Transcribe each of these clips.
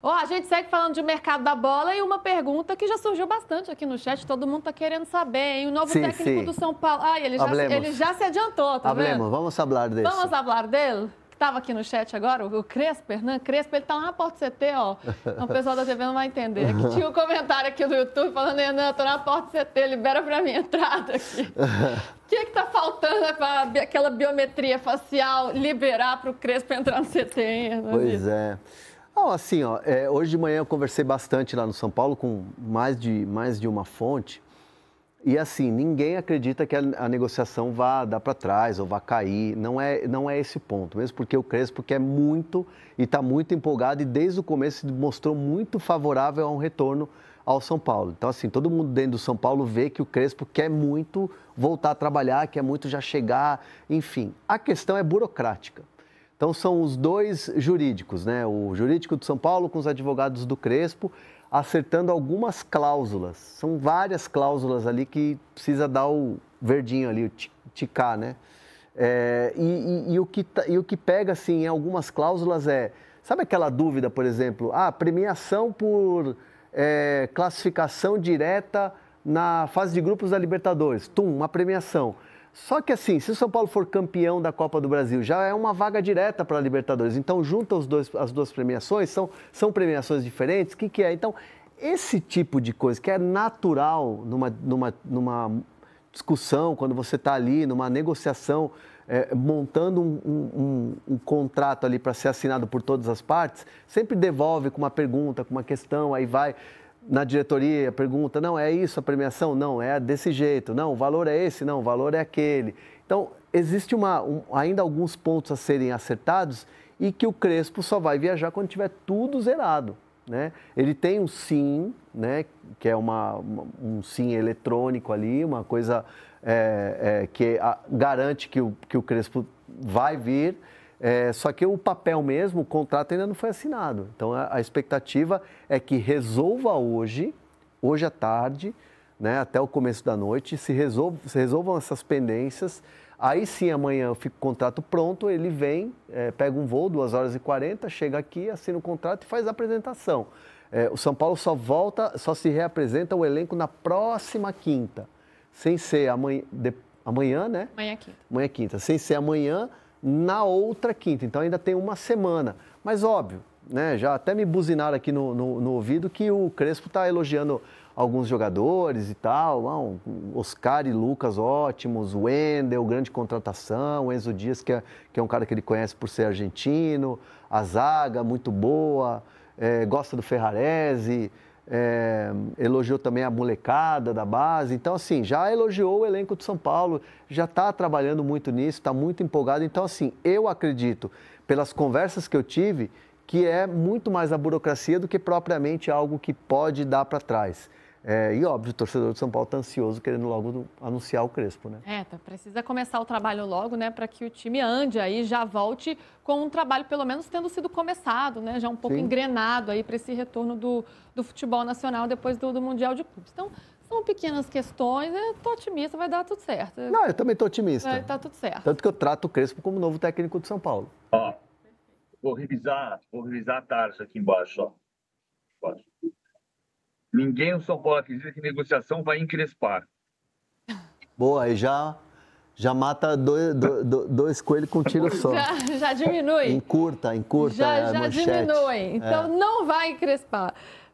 Ó, a gente segue falando de mercado da bola e uma pergunta que já surgiu bastante aqui no chat, todo mundo tá querendo saber, hein? O novo técnico do São Paulo. Ah, ele já se adiantou, tá vendo? Vamos falar desse. Vamos falar dele? Que tava aqui no chat agora, o Crespo, Hernan Crespo, ele tá lá na Porta CT, ó. Então, o pessoal da TV não vai entender. Aqui tinha um comentário aqui do YouTube falando, Hernan, tô na Porta CT, libera pra minha entrada aqui. O que tá faltando para aquela biometria facial liberar pro Crespo entrar no CT, hein, Hernan? Pois é. Não, assim, ó, hoje de manhã eu conversei bastante lá no São Paulo com mais de uma fonte e, assim, ninguém acredita que a negociação vá dar para trás ou vá cair. Não é esse o ponto, mesmo porque o Crespo quer muito e está muito empolgado e desde o começo mostrou muito favorável a um retorno ao São Paulo. Então, assim, todo mundo dentro do São Paulo vê que o Crespo quer muito voltar a trabalhar, quer muito já chegar, enfim. A questão é burocrática. Então, são os dois jurídicos, né? O jurídico do São Paulo com os advogados do Crespo, acertando algumas cláusulas. São várias cláusulas ali que precisa dar o verdinho ali, o ticar, né? O que pega, assim, em algumas cláusulas sabe aquela dúvida, por exemplo, premiação por classificação direta na fase de grupos da Libertadores, uma premiação. Só que assim, se o São Paulo for campeão da Copa do Brasil, já é uma vaga direta para a Libertadores. Então, junta as duas premiações, são premiações diferentes, o que é? Então, esse tipo de coisa que é natural numa discussão, quando você está ali, numa negociação, montando um contrato ali para ser assinado por todas as partes, sempre devolve com uma pergunta, com uma questão, aí vai na diretoria, pergunta, não, é isso a premiação? Não, é desse jeito. Não, o valor é esse? Não, o valor é aquele. Então, existe ainda alguns pontos a serem acertados e que o Crespo só vai viajar quando tiver tudo zerado, né? Ele tem um SIM, né, que é um SIM eletrônico ali, uma coisa que garante que o Crespo vai vir. Só que o papel mesmo, o contrato ainda não foi assinado. Então, a expectativa é que resolva hoje à tarde, né, até o começo da noite, se resolvam essas pendências. Aí sim, amanhã fica o contrato pronto, ele vem, pega um voo, 2h40, chega aqui, assina o contrato e faz a apresentação. O São Paulo só se reapresenta o elenco na próxima quinta, sem ser amanhã, né? Amanhã é quinta. Amanhã é quinta, sem ser amanhã, na outra quinta. Então ainda tem uma semana. Mas óbvio, né, já até me buzinaram aqui no ouvido que o Crespo está elogiando alguns jogadores e tal. Oscar e Lucas ótimos, o Wendel, grande contratação, o Enzo Dias, que é um cara que ele conhece por ser argentino, a zaga muito boa, gosta do Ferrarese. Elogiou também a molecada da base. Então, assim, já elogiou o elenco de São Paulo, já está trabalhando muito nisso, está muito empolgado. Então, assim, eu acredito, pelas conversas que eu tive, que é muito mais a burocracia do que propriamente algo que pode dar para trás. E, óbvio, o torcedor de São Paulo está ansioso, querendo logo anunciar o Crespo, né? Precisa começar o trabalho logo, né, para que o time ande aí, já volte com um trabalho, pelo menos, tendo sido começado, né, já um pouco engrenado aí para esse retorno do futebol nacional depois do Mundial de Clubes. Então, são pequenas questões, eu tô otimista, vai dar tudo certo. Não, eu também tô otimista. Vai dar tudo certo. Tanto que eu trato o Crespo como novo técnico de São Paulo. Ó, vou revisar a tarja aqui embaixo, ó. Ninguém no São Paulo acredita que negociação vai encrespar. Boa, aí já mata dois coelhos com um tiro só. Já diminui. Encurta já diminui. Então, não vai encrespar.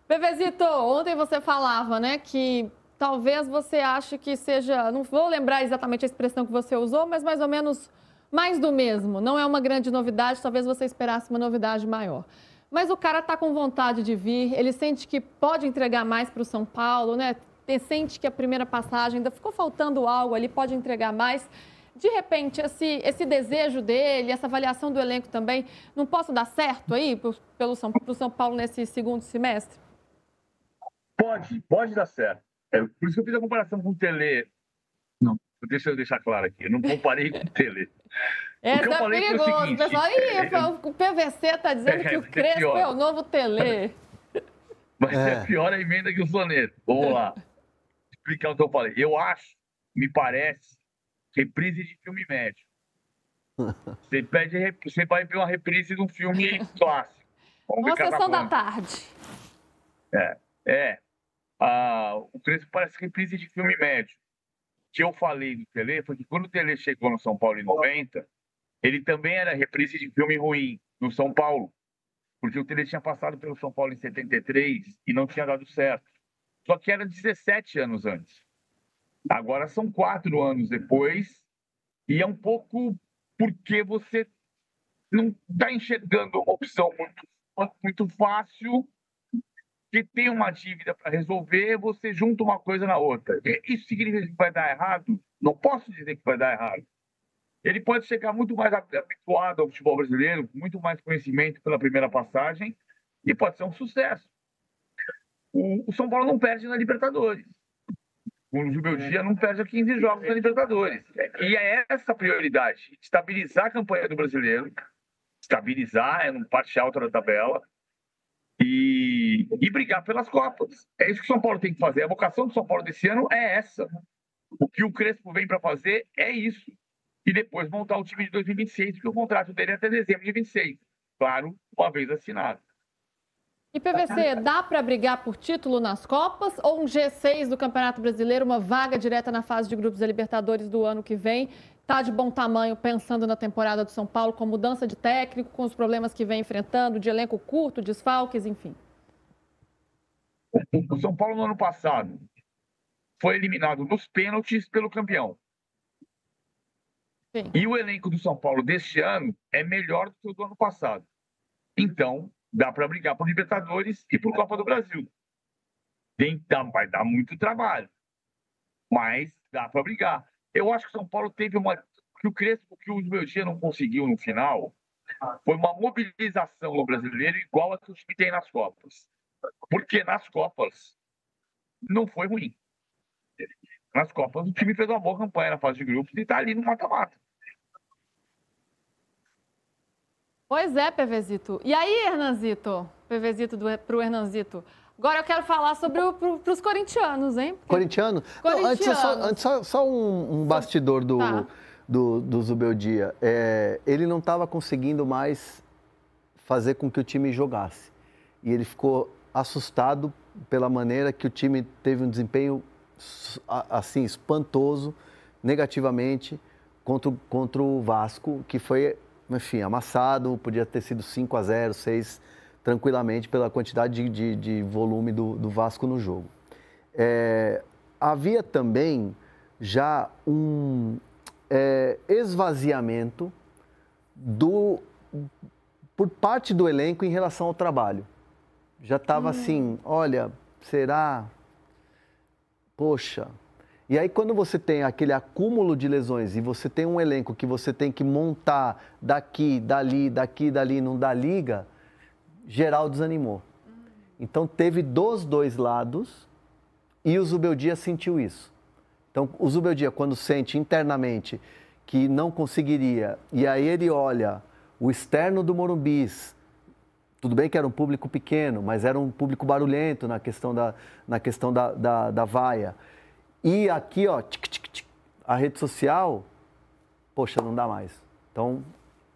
Bebezito, ontem você falava, né, que talvez você ache que seja, não vou lembrar exatamente a expressão que você usou, mas mais ou menos mais do mesmo. Não é uma grande novidade, talvez você esperasse uma novidade maior. Mas o cara está com vontade de vir, ele sente que pode entregar mais para o São Paulo, né? Sente que a primeira passagem ainda ficou faltando algo ali, pode entregar mais. De repente, esse desejo dele, essa avaliação do elenco também, não possa dar certo aí para o São Paulo nesse segundo semestre? Pode dar certo. Por isso que eu fiz a comparação com o Tele. Não, deixa eu deixar claro aqui, eu não comparei com o Tele. É perigoso, o seguinte, pessoal. O PVC está dizendo que o Crespo é o novo Tele. Mas é pior a emenda que o soneto. Vamos lá. Explicar o que eu falei. Eu acho, me parece, reprise de filme médio. Você vai ver uma reprise de um filme clássico. Uma sessão da tarde. O Crespo parece reprise de filme médio. O que eu falei do Tele foi que quando o Tele chegou no São Paulo em 90, ele também era reprise de filme ruim no São Paulo. Porque o Tele tinha passado pelo São Paulo em 73 e não tinha dado certo. Só que era 17 anos antes. Agora são 4 anos depois e é um pouco porque você não está enxergando uma opção muito fácil, que tem uma dívida para resolver, você junta uma coisa na outra. Isso significa que vai dar errado? Não posso dizer que vai dar errado. Ele pode chegar muito mais habituado ao futebol brasileiro, com muito mais conhecimento pela primeira passagem, e pode ser um sucesso. O São Paulo não perde na Libertadores. O Zubeldia não perde a 15 jogos na Libertadores. E é essa a prioridade: estabilizar a campanha do brasileiro, estabilizar, numa parte alta da tabela, e brigar pelas Copas. É isso que o São Paulo tem que fazer. A vocação do São Paulo desse ano é essa. O que o Crespo vem para fazer é isso. E depois montar o time de 2026, porque o contrato dele é até dezembro de 26. Claro, uma vez assinado. E PVC, dá para brigar por título nas Copas ou um G6 do Campeonato Brasileiro, uma vaga direta na fase de grupos da Libertadores do ano que vem? Está de bom tamanho pensando na temporada do São Paulo, com mudança de técnico, com os problemas que vem enfrentando, de elenco curto, desfalques, enfim? O São Paulo, no ano passado, foi eliminado nos pênaltis pelo campeão. Sim. E o elenco do São Paulo deste ano é melhor do que o do ano passado. Então, dá para brigar por Libertadores e por Copa do Brasil. Vai dar muito trabalho, mas dá para brigar. Eu acho que o São Paulo teve que o Crespo, que o Zubeldia não conseguiu no final, foi uma mobilização no brasileiro igual a que o time tem nas Copas. Porque nas Copas não foi ruim. Nas Copas o time fez uma boa campanha na fase de grupos e está ali no mata-mata. Pois é, PVzito. E aí, Hernanzito? PVzito para o Hernanzito. Agora eu quero falar sobre os corintianos, hein? Corintiano? Antes, só um bastidor do Zubeldia. Ele não estava conseguindo mais fazer com que o time jogasse. E ele ficou assustado pela maneira que o time teve um desempenho assim espantoso, negativamente, contra o Vasco, que foi, enfim, amassado, podia ter sido 5-0, 6 tranquilamente pela quantidade de volume do Vasco no jogo. Havia também já um esvaziamento por parte do elenco em relação ao trabalho. Já estava assim, olha, será? Poxa. E aí quando você tem aquele acúmulo de lesões e você tem um elenco que você tem que montar daqui, dali, não dá liga, geral desanimou. Então teve dos dois lados e o Zubeldia sentiu isso. Então o Zubeldia, quando sente internamente que não conseguiria, e aí ele olha o externo do Morumbi, tudo bem que era um público pequeno, mas era um público barulhento na questão da vaia. E aqui, ó, a rede social, poxa, não dá mais. Então,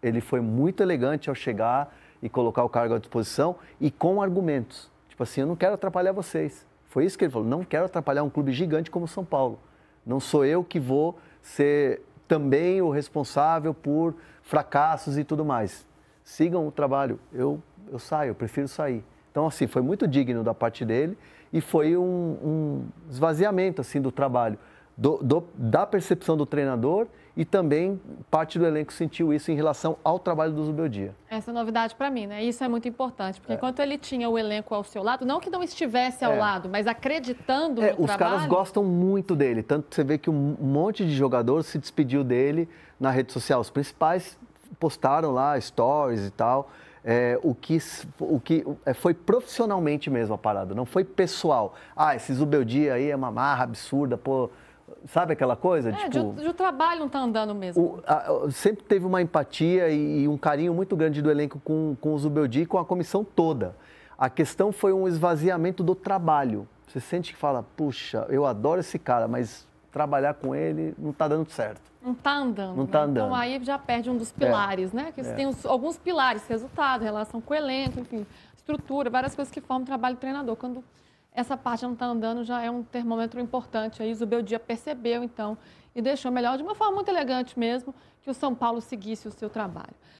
ele foi muito elegante ao chegar e colocar o cargo à disposição e com argumentos. Tipo assim, eu não quero atrapalhar vocês. Foi isso que ele falou, não quero atrapalhar um clube gigante como o São Paulo. Não sou eu que vou ser também o responsável por fracassos e tudo mais. Sigam o trabalho, eu saio, eu prefiro sair. Então, assim, foi muito digno da parte dele e foi um esvaziamento, assim, do trabalho, da percepção do treinador e também parte do elenco sentiu isso em relação ao trabalho do Zubeldia. Essa é novidade para mim, né? Isso é muito importante, porque enquanto ele tinha o elenco ao seu lado, não que não estivesse ao lado, mas acreditando no trabalho... Os caras gostam muito dele, tanto que você vê que um monte de jogador se despediu dele na rede social. Os principais postaram lá stories e tal. O que foi profissionalmente mesmo a parada, não foi pessoal. Esse Zubeldia aí é uma marra absurda, pô, sabe aquela coisa? O trabalho não tá andando mesmo. Sempre teve uma empatia e um carinho muito grande do elenco com o Zubeldia e com a comissão toda. A questão foi um esvaziamento do trabalho. Você sente que fala, puxa, eu adoro esse cara, mas trabalhar com ele não está dando certo. Não está andando. Não está andando. Então aí já perde um dos pilares, né? Que tem alguns pilares, resultado, relação com o elenco, enfim, estrutura, várias coisas que formam o trabalho do treinador. Quando essa parte não está andando, já é um termômetro importante. Aí o Zubeldia percebeu, então, e deixou melhor, de uma forma muito elegante mesmo, que o São Paulo seguisse o seu trabalho.